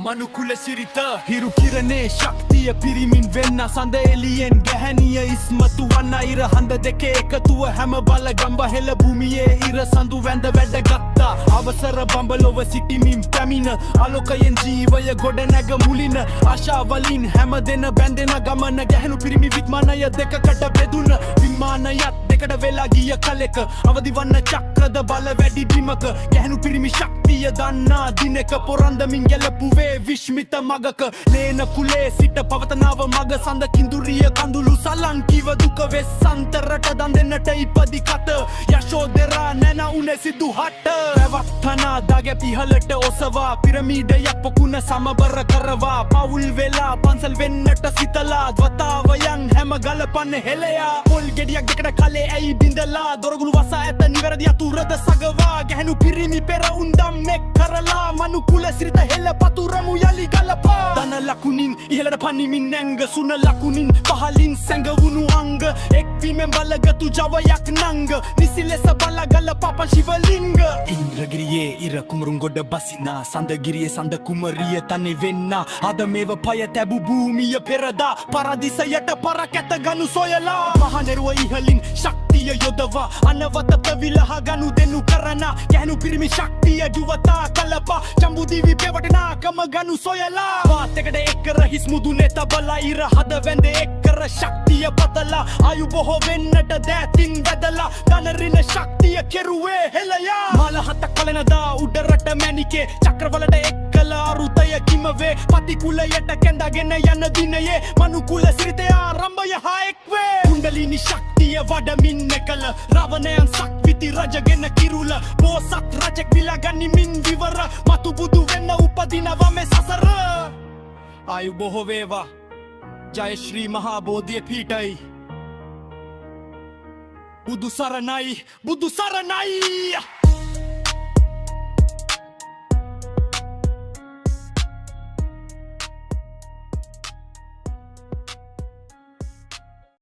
මනුකුල සිරිත හිරු කිරණේ ශක්තිය පිරිමින් වෙන්න සඳ එලියෙන් ගැහැණිය ඉස්මතු වන්න ඉර හඳ දෙකේ එකතුව හැම බල ගම්බ හෙළ භූමියේ ඉර සඳු වැඳ වැඩ ගත්තා අවසර බඹලොව සිටිමින් පැමිණ ආලෝකයෙන් ජීවය ගොඩ නැග මුලින ආශාවලින් හැම දෙන බැඳෙන ගමන ගැහැණු පිරිමි විද්මානය දෙකකට බෙදුන විමානයත් දෙකට වෙලා ගිය කලෙක අවදි වන්න චක්‍රද බල වැඩි බිමක ගැහැණු පිරිමි ශක්තිය දන්නා දිනක පොරන්දමින් ගැලපුවේ විශ්මිත මගක ලේන කුලේ සිට පවතනාව මග සඳ කිඳුරිය කඳුළු සලන් කිව දුක වෙස්සන්තරට දන් දෙන්නට ඉපදි කට යශෝදරා නැන උනේ සිදු හට පැවත්තනා දාගේ පිහලට ඔසවා පිරමීඩයක් පොකුණ සමබර කරවා පවුල් වෙලා පන්සල් වෙන්නට සිතලා වතාවයන් හැම ගලපන්න හෙළයා පොල් ගෙඩියක් දෙකට කලේ ඇයි බින්දලා දොරගුළු වසා ඇත නිවැරදි අතුරද සගවා ගැහැණු පිරිමි පෙර උන්දම් මෙක් කරලා මනුකුල සිරිත හෙළ පතුරමු යලි ගලපා දන ලකුණින් ඉහළට පනිමින් නැංග සුන ලකුණින් පහලින් සැඟවුණු අංග එක්වීමෙන් බලගතු ජවයක් නංග නිසි ලෙස බලගල පපන් ශිවලිංග ඉන්ද්‍රගිරියේ ඉර කුමරුන් ගොඩ බසිනා සඳගිරියේ සඳ කුමරිය තනි වෙන්න අද මේව පය තැබු භූමිය පෙරදා පරදිසයට පරක් ඇත ගනු සොයලා මහනෙරුව ඉහලින් ශක්තිය යොදවා අනවත ප්‍රවිලහ ගනු දෙනු කරන ගැහැණු පිරිමි ශක්තිය ජුවතා කලපා ජම්බුදිවි පෙවටනා කම ගනු සොයලා පාතකට එක්කර හිස් මුදුනේ තබලා ඉර හද වැඳ එක්කර ශක්තිය පතලා ආයු බොහෝ වෙන්නට දෑතින් වැදලා ධනරින ශක්තිය කෙරුවේ හෙළයා මාල හතක් පලනදා උඩරට මැණිකේ චක්‍රවලට එක්කල අරුතය කිමවේ පතිකුලයට කැඳගෙන යන දිනයේ මනුකුල සිරිතය ආරම්භය හා එක්වේ කුණ්ඩලිනි ශක්තිය වඩමින් එකල රවණයන් සක්විති රජගෙන කිරුල බෝසත් රජෙක් විලා ගනිමින් විවර මතු බුදු වෙන්න උපදිනවා මේ සසර ආයු බොහෝ වේවා ජය ශ්‍රී මහා බෝධිය පීඨයි බුදු සරණයි